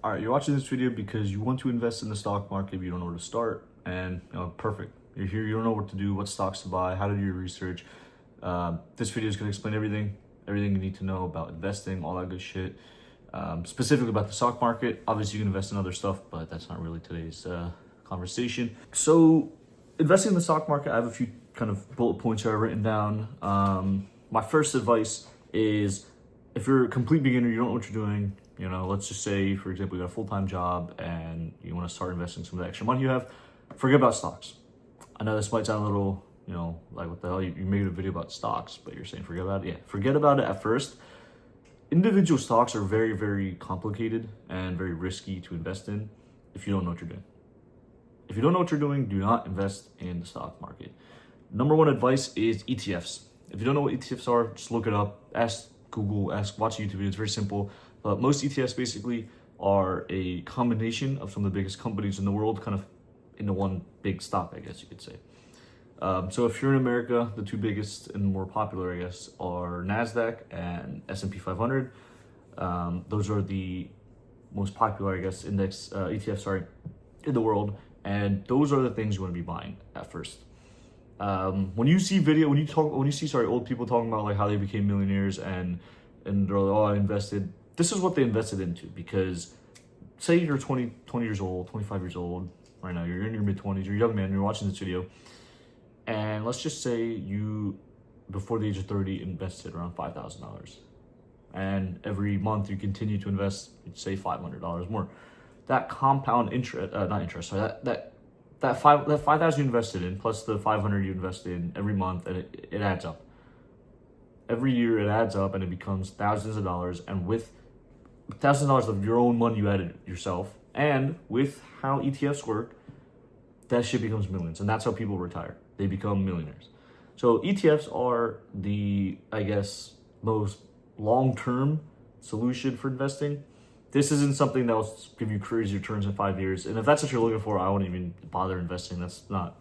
All right, you're watching this video because you want to invest in the stock market, but you don't know where to start. And perfect. You're here, you don't know what to do, what stocks to buy, how to do your research. This video is going to explain everything you need to know about investing, all that good shit. Specifically about the stock market. Obviously, you can invest in other stuff, but that's not really today's conversation. So, investing in the stock market, I have a few kind of bullet points here I've written down. My first advice is, if you're a complete beginner, you don't know what you're doing, let's just say, for example, you got a full-time job and you want to start investing some of the extra money you have, forget about stocks. I know this might sound a little, like, what the hell, you made a video about stocks, but you're saying forget about it? Yeah, forget about it at first. Individual stocks are very, very complicated and very risky to invest in if you don't know what you're doing. If you don't know what you're doing, do not invest in the stock market. Number one advice is ETFs. If you don't know what ETFs are, just look it up, ask Google, watch a YouTube video. It's very simple. But most ETFs basically are a combination of some of the biggest companies in the world, kind of into one big stock, I guess you could say. So if you're in America, the two biggest and more popular, I guess, are NASDAQ and S&P 500. Those are the most popular, I guess, index ETFs, in the world. And those are the things you want to be buying at first. When you see old people talking about like how they became millionaires and they're like, oh, I invested. This is what they invested into, because say you're 20 years old, 25 years old right now, you're in your mid-20s, you're a young man, you're watching this video, and let's just say you, before the age of 30, invested around $5,000. And every month you continue to invest, say $500 more. That compound interest, that 5,000 you invested in plus the 500 you invested in every month, and it adds up. Every year it adds up and it becomes thousands of dollars, and with thousands of dollars of your own money you added yourself, and with how ETFs work, that shit becomes millions, and that's how people retire. They become millionaires. So ETFs are the, I guess, most long-term solution for investing. This isn't something that will give you crazy returns in 5 years. And if that's what you're looking for, I wouldn't even bother investing. That's not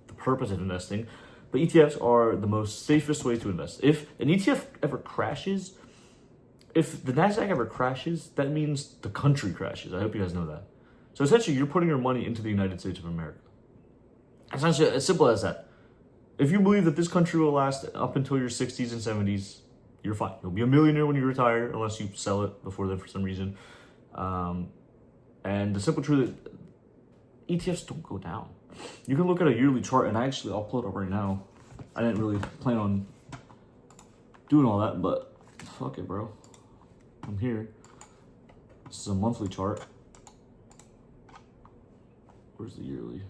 the purpose of investing. But ETFs are the most safest way to invest. If an ETF ever crashes, if the NASDAQ ever crashes, that means the country crashes. I hope you guys know that. So essentially, you're putting your money into the United States of America. Essentially, as simple as that. If you believe that this country will last up until your 60s and 70s, you're fine. You'll be a millionaire when you retire, unless you sell it before then for some reason. And the simple truth is, ETFs don't go down. You can look at a yearly chart, and I'll pull it up right now. I didn't really plan on doing all that, but fuck it, bro. I'm here. This is a monthly chart. Where's the yearly?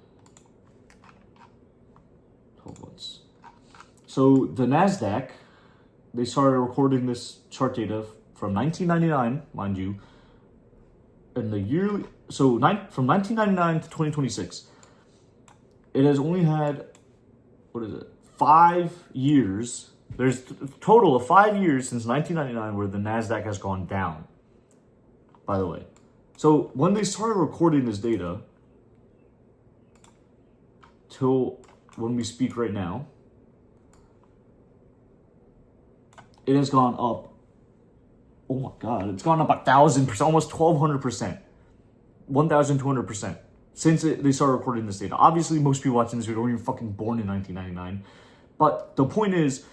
12 months. So the NASDAQ, they started recording this chart data from 1999, mind you, and the yearly, from 1999 to 2026, it has only had, 5 years. There's a total of 5 years since 1999 where the NASDAQ has gone down, by the way. So when they started recording this data, till when we speak right now, it has gone up. Oh my God, it's gone up 1,000%, almost 1,200%, 1,200% since they started recording this data. Obviously, most people watching this video weren't even fucking born in 1999. But the point is,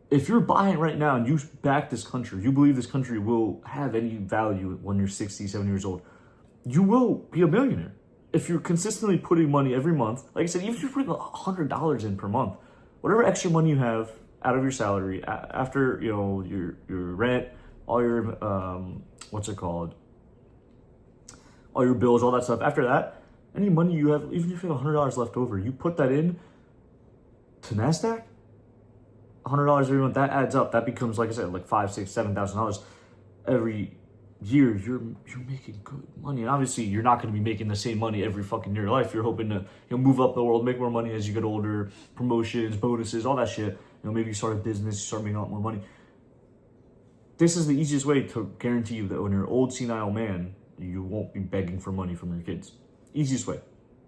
if you're buying right now and you back this country, you believe this country will have any value when you're 60, 70 years old, you will be a millionaire. If you're consistently putting money every month, like I said, even if you're putting $100 in per month, whatever extra money you have out of your salary, after your rent, all your all your bills, all that stuff. After that, any money you have, even if you have $100 left over, you put that in to NASDAQ. $100 every month, that adds up. That becomes, like I said, like $5,000, $6,000, $7,000 every year. You're making good money, and obviously you're not going to be making the same money every fucking year of life. You're hoping to move up the world, make more money as you get older, promotions, bonuses, all that shit. Maybe you start a business, you start making a lot more money. This is the easiest way to guarantee you that when you're an old senile man, you won't be begging for money from your kids. Easiest way.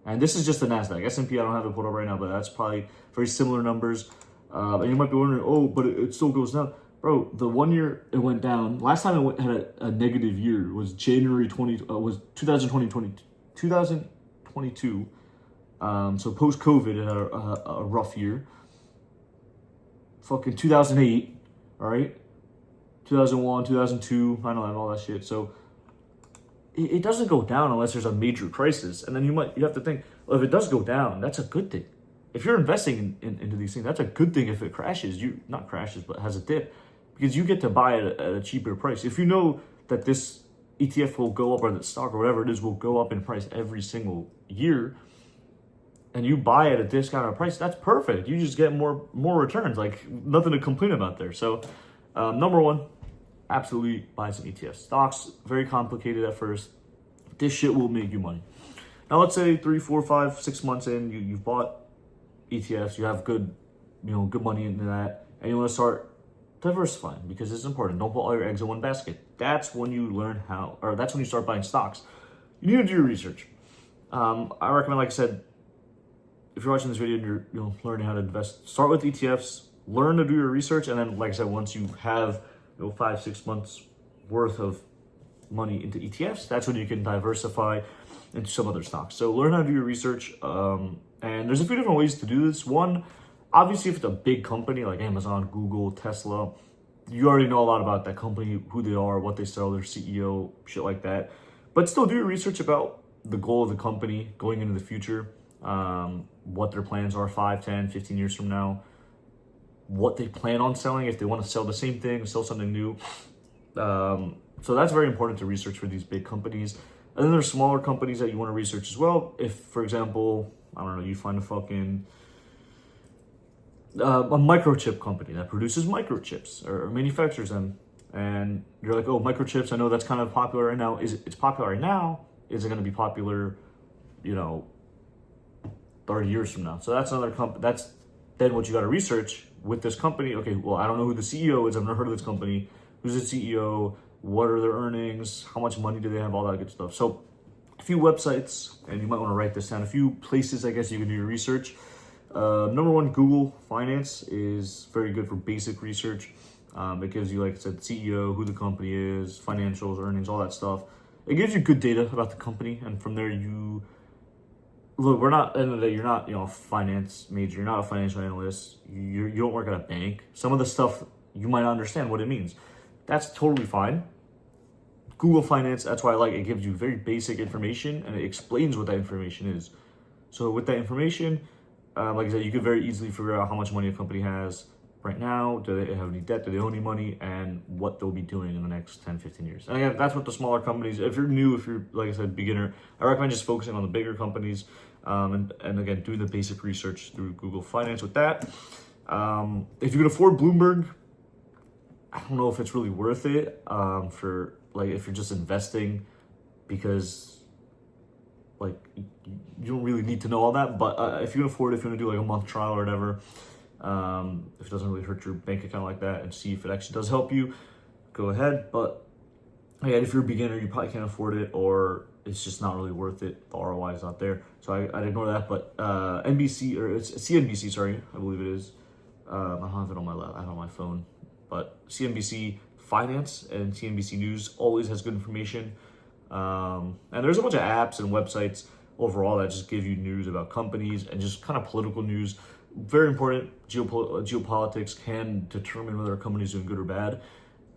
And this is just the NASDAQ. S&P, I don't have it put up right now, but that's probably very similar numbers. And you might be wondering, oh, but it still goes down. Bro, the 1 year it went down. Last time had a negative year was January 20 was 2022. So post COVID, it had a rough year. Fucking 2008, all right, 2001, 2002, 9/11, all that shit. So it doesn't go down unless there's a major crisis, and then you have to think, well, if it does go down, that's a good thing. If you're investing into these things, that's a good thing. If it crashes, not crashes, but has a dip, because you get to buy it at a cheaper price. If you know that this ETF will go up, or the stock or whatever it is will go up in price every single year, and you buy at a discounted price, that's perfect. You just get more returns. Like, nothing to complain about there. So number one, absolutely buy some ETFs. Stocks, very complicated at first. This shit will make you money. Now let's say 3, 4, 5, 6 months in, you've bought ETFs, you have good money into that, and you want to start diversifying, because it's important. Don't put all your eggs in one basket. That's when you that's when you start buying stocks. You need to do your research. I recommend, like I said, if you're watching this video and you're learning how to invest, start with ETFs, learn to do your research, and then, like I said, once you have 5, 6 months worth of money into ETFs, that's when you can diversify into some other stocks. So learn how to do your research, and there's a few different ways to do this. One, obviously, if it's a big company like Amazon, Google, Tesla, you already know a lot about that company, who they are, what they sell, their CEO, shit like that. But still do your research about the goal of the company going into the future, what their plans are 5, 10, 15 years from now, what they plan on selling, if they want to sell the same thing, sell something new. So that's very important to research for these big companies. And then there's smaller companies that you want to research as well. If, for example, I don't know, you find a microchip company that produces microchips or manufactures them, and you're like, oh, microchips, I know that's kind of popular right now. It's popular right now? Is it going to be popular, 30 years from now? So that's another company. That's then what you got to research with this company. Okay, well, I don't know who the CEO is. I've never heard of this company. Who's the CEO? What are their earnings? How much money do they have? All that good stuff. So a few websites, and you might want to write this down, a few places, I guess, you can do your research. Number one, Google Finance is very good for basic research. It gives you, like I said, CEO, who the company is, financials, earnings, all that stuff. It gives you good data about the company, and from there look, we're not, at the end of the day, you're not, a finance major, you're not a financial analyst, you don't work at a bank. Some of the stuff, you might not understand what it means. That's totally fine. Google Finance, that's why I like it. It gives you very basic information, and it explains what that information is. So with that information, like I said, you could very easily figure out how much money a company has right now, do they have any debt, do they owe any money, and what they'll be doing in the next 10, 15 years. And again, that's what the smaller companies, if you're new, if you're, like I said, beginner, I recommend just focusing on the bigger companies, and again, doing the basic research through Google Finance with that. If you can afford Bloomberg, I don't know if it's really worth it, for, like, if you're just investing, because, like, you don't really need to know all that. But if you can afford it, if you want to do like a month trial or whatever, if it doesn't really hurt your bank account like that, and see if it actually does help you, go ahead. But again, if you're a beginner, you probably can't afford it, or it's just not really worth it. The ROI is not there, so I'd ignore that. But NBC, or it's CNBC, sorry, I believe it is. I don't have it on my lap, I have it on my phone, but CNBC Finance and CNBC News always has good information. And there's a bunch of apps and websites overall that just give you news about companies and just kind of political news. Very important. Geopolitics can determine whether a company is doing good or bad.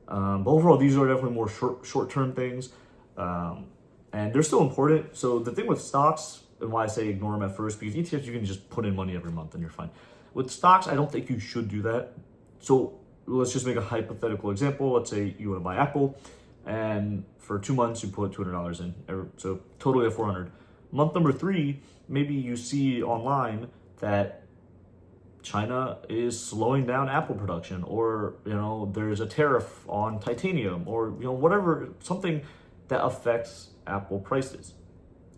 But overall, these are definitely more short-term things. And they're still important. So the thing with stocks, and why I say ignore them at first, because ETFs, you can just put in money every month and you're fine. With stocks, I don't think you should do that. So let's just make a hypothetical example. Let's say you want to buy Apple, and for 2 months you put $200 in, so totally at $400. Month number 3, maybe you see online that China is slowing down Apple production, or there's a tariff on titanium, or whatever, something that affects Apple prices.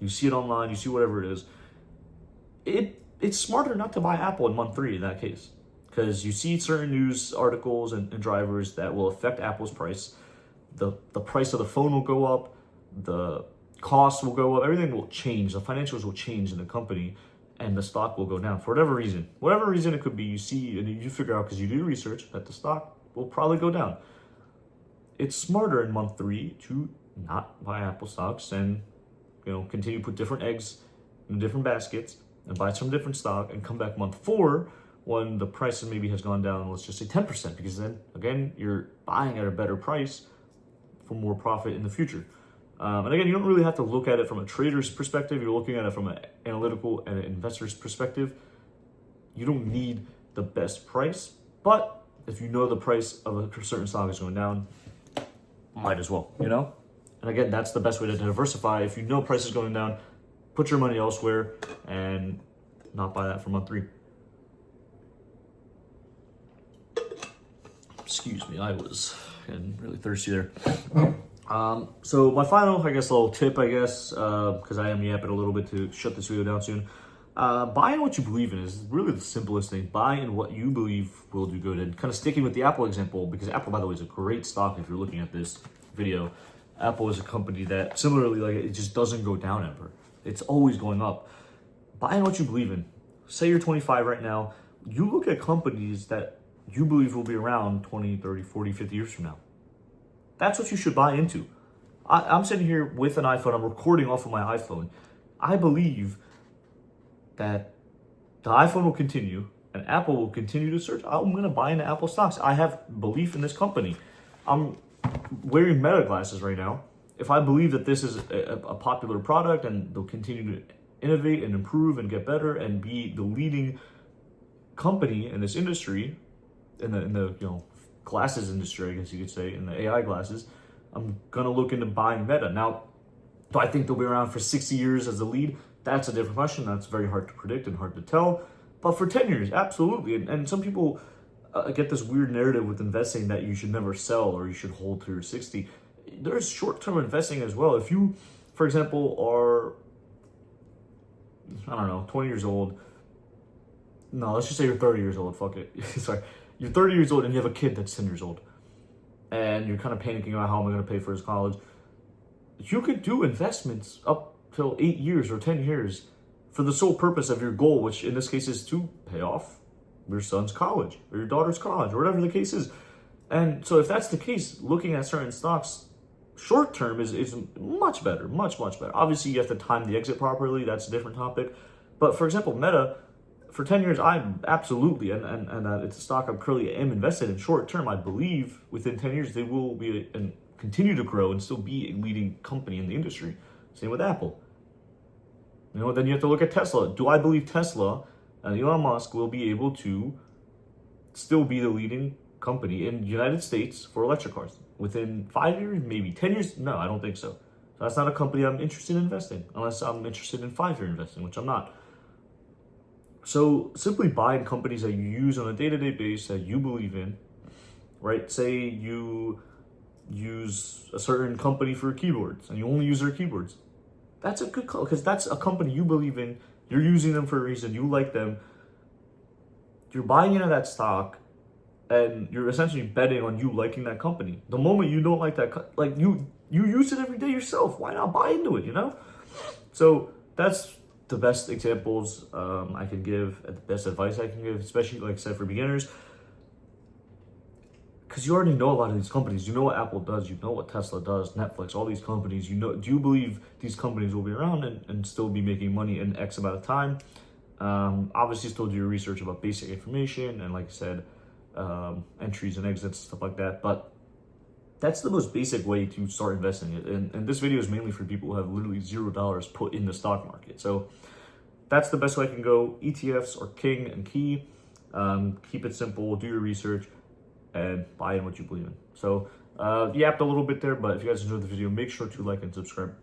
You see it online, you see whatever it is. It's smarter not to buy Apple in month 3 in that case, because you see certain news articles and drivers that will affect Apple's price. The price of the phone will go up, the cost will go up, everything will change, the financials will change in the company, and the stock will go down for whatever reason. Whatever reason it could be, you see and you figure out, because you do research, that the stock will probably go down. It's smarter in month 3 to not buy Apple stocks and continue to put different eggs in different baskets and buy some different stock and come back month 4 when the price maybe has gone down, let's just say 10%, because then again you're buying at a better price for more profit in the future. And again, you don't really have to look at it from a trader's perspective. You're looking at it from an analytical and an investor's perspective. You don't need the best price, but if you know the price of a certain stock is going down, might as well, And again, that's the best way to diversify. If you know price is going down, put your money elsewhere and not buy that for month 3. Excuse me, I was getting really thirsty there. So my final, little tip, because I am yapping a little bit to shut this video down soon. Buying what you believe in is really the simplest thing. Buy in what you believe will do good. And kind of sticking with the Apple example, because Apple, by the way, is a great stock if you're looking at this video. Apple is a company that similarly, it just doesn't go down ever. It's always going up. Buy in what you believe in. Say you're 25 right now. You look at companies that you believe will be around 20, 30, 40, 50 years from now. That's what you should buy into. I'm sitting here with an iPhone. I'm recording off of my iPhone. I believe that the iPhone will continue and Apple will continue to surge. I'm going to buy into Apple stocks. I have belief in this company. I'm wearing Meta glasses right now. If I believe that this is a popular product and they'll continue to innovate and improve and get better and be the leading company in this industry, in the glasses industry, I guess you could say, in the AI glasses, I'm gonna look into buying Meta. Now, do I think they'll be around for 60 years as the lead? That's a different question. That's very hard to predict and hard to tell. But for 10 years, absolutely. And some people get this weird narrative with investing that you should never sell or you should hold to your 60. There's short-term investing as well. If you, for example, are, 20 years old. No, let's just say you're 30 years old. Fuck it. Sorry. You're 30 years old and you have a kid that's 10 years old. And you're kind of panicking about how am I going to pay for his college. You could do investments up till 8 years or 10 years for the sole purpose of your goal, which in this case is to pay off your son's college or your daughter's college or whatever the case is. And so if that's the case, looking at certain stocks short term is much better, much better. Obviously, you have to time the exit properly. That's a different topic. But for example, Meta, for 10 years, I'm absolutely, and it's a stock I'm currently am invested in short term. I believe within 10 years, they will be and continue to grow and still be a leading company in the industry. Same with Apple. Then you have to look at Tesla. Do I believe Tesla and Elon Musk will be able to still be the leading company in the United States for electric cars? Within 5 years, maybe 10 years? No, I don't think so. That's not a company I'm interested in investing, unless I'm interested in 5-year investing, which I'm not. So simply buying companies that you use on a day-to-day basis that you believe in, right? Say you use a certain company for keyboards and you only use their keyboards. That's a good call because that's a company you believe in. You're using them for a reason. You like them. You're buying into that stock and you're essentially betting on you liking that company. The moment you don't like that, you use it every day yourself. Why not buy into it, So that's the best examples I can give, the best advice I can give, especially like I said for beginners, because you already know a lot of these companies. You know what Apple does, you know what Tesla does, Netflix, all these companies. Do you believe these companies will be around and still be making money in X amount of time? Obviously, still do your research about basic information and, like I said, entries and exits, stuff like that. But that's the most basic way to start investing it. And this video is mainly for people who have literally $0 put in the stock market. So that's the best way I can go. ETFs are king and key. Keep it simple, do your research, and buy in what you believe in. So yapped a little bit there, but if you guys enjoyed the video, make sure to like and subscribe.